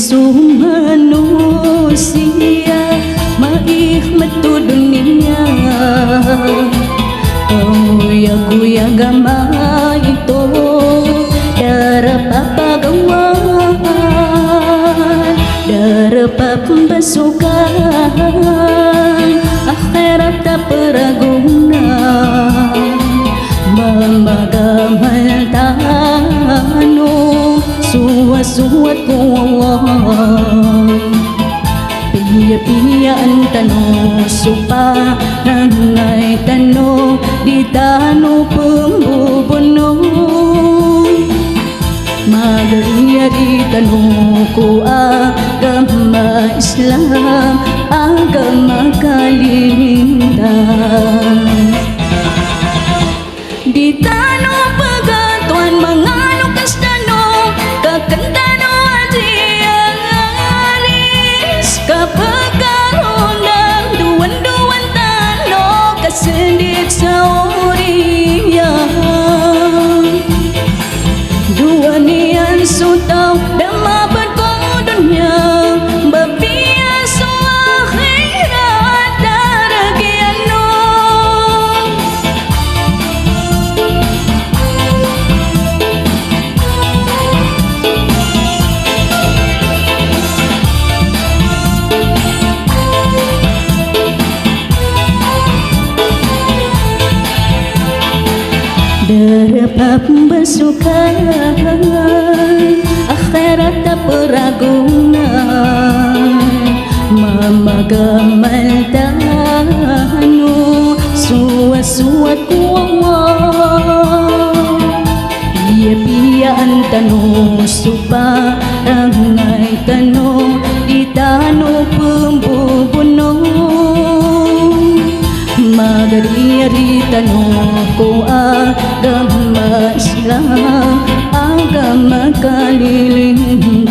isu manusia maihmat tu dunia kuya gama itu darap pagawan darap pembasukan akhirat tak peraguna mamagamal tanu suwat ko Allah piya-piyaan tanu supa nangay tanu di tanu pembubuno magari tanu ko agama Islam agama kalintang di tanu pagatuan mga lukas tanu kakantano ajiang alis kapag karoon ng duwan-duwan tanu kasindik sa oriya duwan niyan sutaw damapan ko dunya babiya sa akhirat daragyan no darap pembasukan akhirat tak peraguna mamagamal tanu suwat ko Allah piya-piyaan tanu supa rangay tanu di tanu pembubuno magari tanu ko agama Islam agama kalilintang